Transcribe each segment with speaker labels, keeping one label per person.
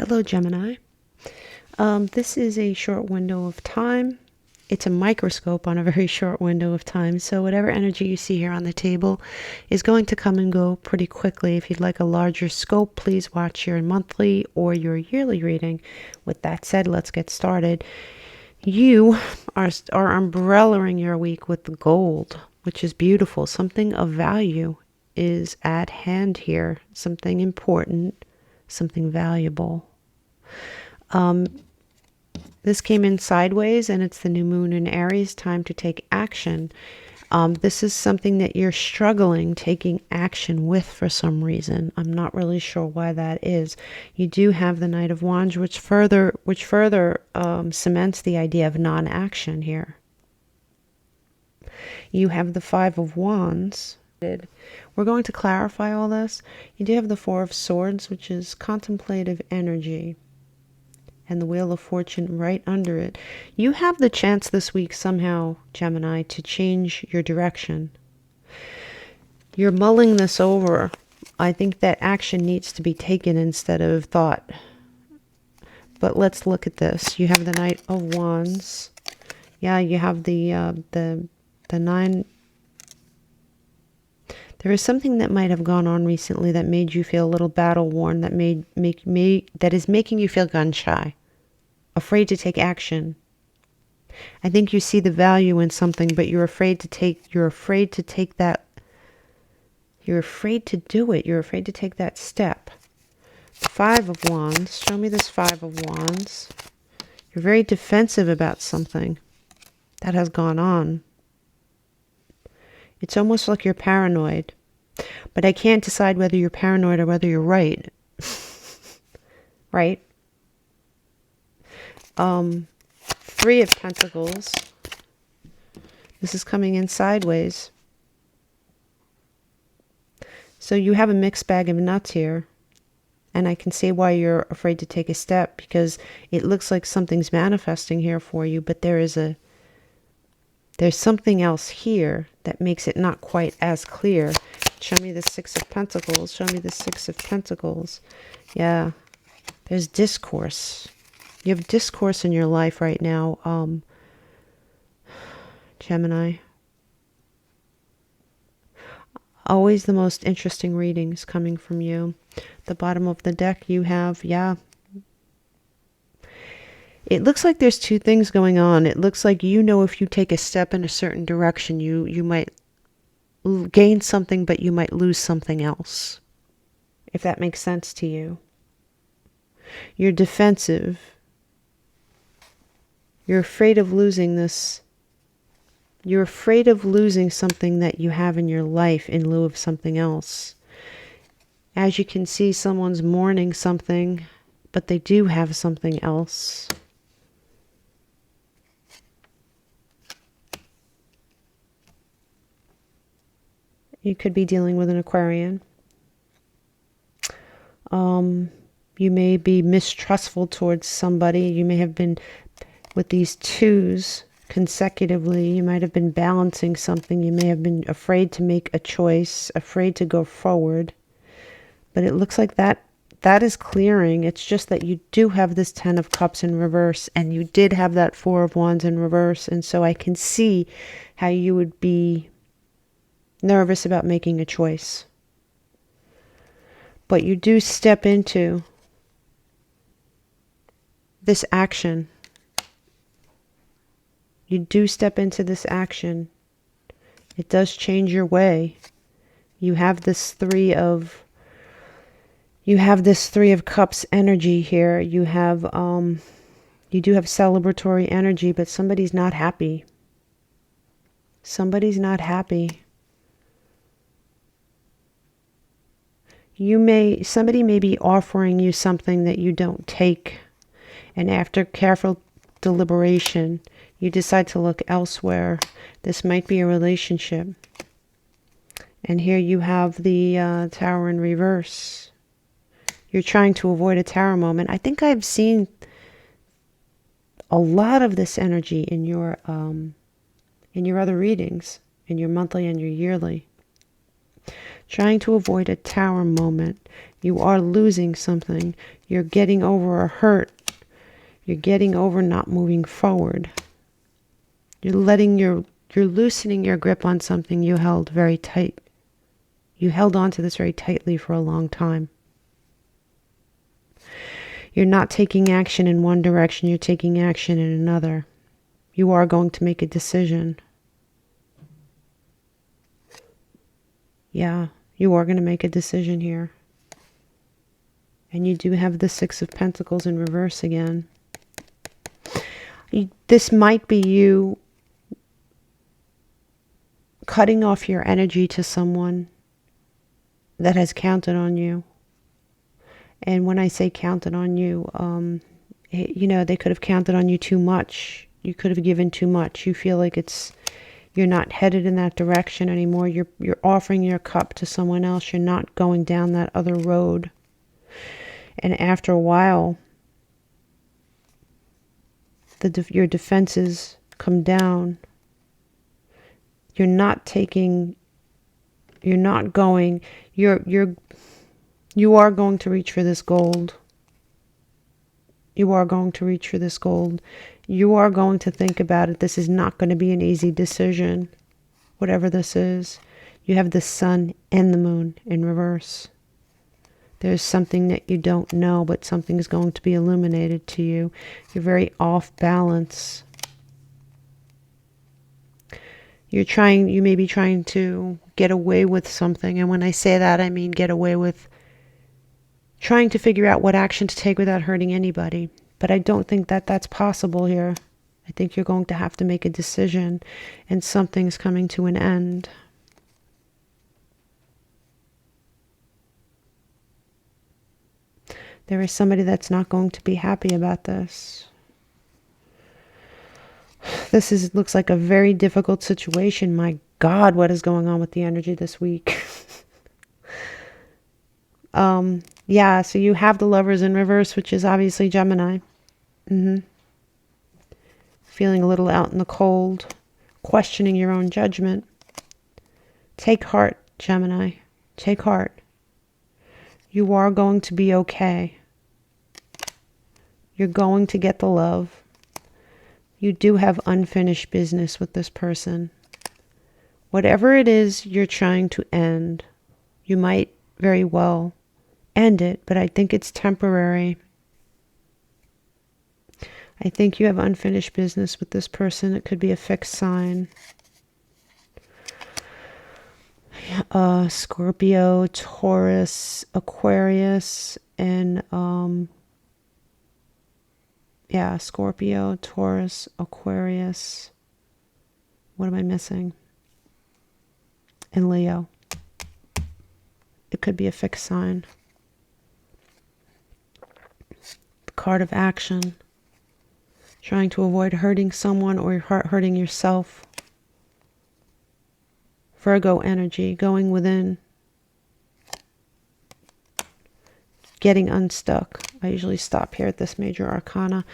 Speaker 1: Hello, Gemini. This is a short window of time. It's a microscope on a very short window of time. So whatever energy you see here on the table is going to come and go pretty quickly. If you'd like a larger scope, please watch your monthly or your yearly reading. With that said, let's get started. You are umbrellaing your week with gold, which is beautiful. Something of value is at hand here. Something important, something valuable. This came in sideways, and it's the new moon in Aries, time to take action. This is something that you're struggling taking action with for some reason. I'm not really sure why that is. You do have the Knight of Wands, which further cements the idea of non-action here. You have the Five of Wands. We're going to clarify all this. You do have the Four of Swords, which is contemplative energy, and the Wheel of Fortune right under it. You have the chance this week somehow, Gemini, to change your direction. You're mulling this over. I think that action needs to be taken instead of thought. But let's look at this. You have the Knight of Wands. Yeah, you have the nine. There is something that might have gone on recently that made you feel a little battle worn, that that is making you feel gun shy, afraid to take action. I think you see the value in something, but you're afraid to do it. You're afraid to do it. You're afraid to take that step. Five of Wands. Show me this Five of Wands. You're very defensive about something that has gone on. It's almost like you're paranoid, but I can't decide whether you're paranoid or whether you're right. Right? Three of Pentacles. This is coming in sideways. So you have a mixed bag of nuts here. And I can see why you're afraid to take a step, because it looks like something's manifesting here for you, but there's something else here that makes it not quite as clear. Show me the Six of Pentacles. Show me the Six of Pentacles. Yeah, there's discourse. You have discourse in your life right now, Gemini. Always the most interesting readings coming from you. The bottom of the deck you have, yeah. It looks like there's two things going on. It looks like, you know, if you take a step in a certain direction, you might gain something, but you might lose something else. If that makes sense to you. You're defensive. You're afraid of losing this. You're afraid of losing something that you have in your life in lieu of something else. As you can see, someone's mourning something, but they do have something else. You could be dealing with an Aquarian. You may be mistrustful towards somebody. You may have been, with these twos consecutively, you might have been balancing something. You may have been afraid to make a choice, afraid to go forward. But it looks like that is clearing. It's just that you do have this Ten of Cups in reverse, and you did have that Four of Wands in reverse. And so I can see how you would be nervous about making a choice. But you do step into this action. You do step into this action. It does change your way. You have this Three of Cups energy here. You do have celebratory energy, but somebody's not happy. Somebody's not happy. Somebody may be offering you something that you don't take, and after careful deliberation, you decide to look elsewhere. This might be a relationship. And here you have the Tower in reverse. You're trying to avoid a tower moment. I think I've seen a lot of this energy in your other readings, in your monthly and your yearly. Trying to avoid a tower moment. You are losing something. You're getting over a hurt. You're getting over not moving forward. You're loosening your grip on something you held very tight. You held on to this very tightly for a long time. You're not taking action in one direction, you're taking action in another. You are going to make a decision. Yeah, you are going to make a decision here. And you do have the Six of Pentacles in reverse again. This might be you cutting off your energy to someone that has counted on you. And when I say counted on you, you know, they could have counted on you too much. You could have given too much. You feel like you're not headed in that direction anymore. You're offering your cup to someone else. You're not going down that other road. And after a while, your defenses come down. You are going to reach for this gold. You are going to reach for this gold. You are going to think about it. This is not going to be an easy decision, whatever this is. You have the sun and the moon in reverse. There's something that you don't know, but something is going to be illuminated to you. You're very off balance. You may be trying to get away with something. And when I say that, I mean get away with trying to figure out what action to take without hurting anybody. But I don't think that that's possible here. I think you're going to have to make a decision, and something's coming to an end. There is somebody that's not going to be happy about this. This looks like a very difficult situation. My God, what is going on with the energy this week? Yeah, so you have the Lovers in reverse, which is obviously Gemini. Feeling a little out in the cold, questioning your own judgment. Take heart, Gemini. Take heart. You are going to be okay. You're going to get the love. You do have unfinished business with this person. Whatever it is you're trying to end, you might very well end it, but I think it's temporary. I think you have unfinished business with this person. It could be a fixed sign. Scorpio, Taurus, Aquarius, and yeah, Scorpio, Taurus, Aquarius. What am I missing? And Leo. It could be a fixed sign. The card of action. Trying to avoid hurting someone or hurting yourself. Virgo energy, going within. Getting unstuck. I usually stop here at this major arcana.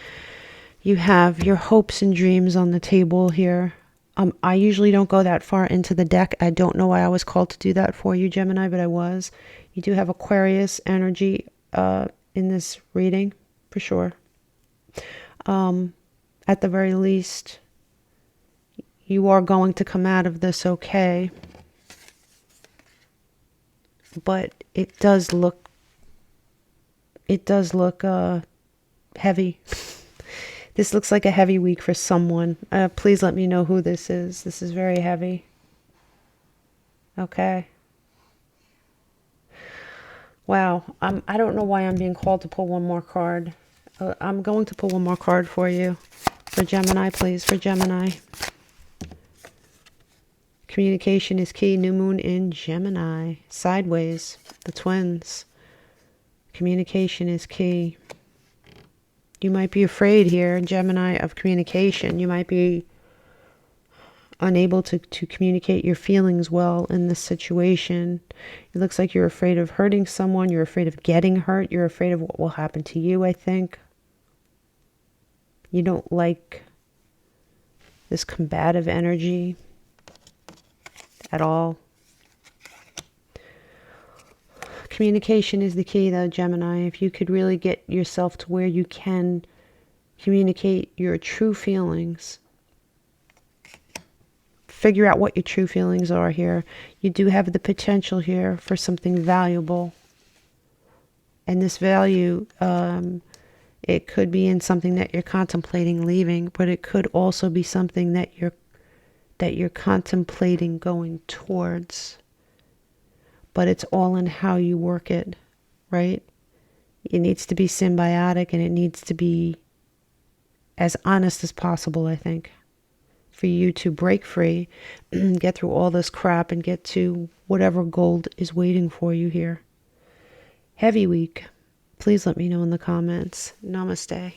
Speaker 1: You have your hopes and dreams on the table here. I usually don't go that far into the deck. I don't know why I was called to do that for you, Gemini, but I was. You do have Aquarius energy in this reading, for sure. At the very least, you are going to come out of this okay. But it does look heavy. This looks like a heavy week for someone. Please let me know who this is. This is very heavy. Okay. Wow. I don't know why I'm being called to pull one more card. I'm going to pull one more card for you. For Gemini, please. For Gemini. Communication is key. New moon in Gemini. Sideways. The twins. Communication is key. You might be afraid here, Gemini, of communication. You might be unable to communicate your feelings well in this situation. It looks like you're afraid of hurting someone. You're afraid of getting hurt. You're afraid of what will happen to you, I think. You don't like this combative energy at all. Communication is the key, though, Gemini. If you could really get yourself to where you can communicate your true feelings, figure out what your true feelings are here. You do have the potential here for something valuable. And this value, it could be in something that you're contemplating leaving, but it could also be something that you're contemplating going towards. But it's all in how you work it, right? It needs to be symbiotic, and it needs to be as honest as possible, I think, for you to break free, get through all this crap, and get to whatever gold is waiting for you here. Heavy week. Please let me know in the comments. Namaste.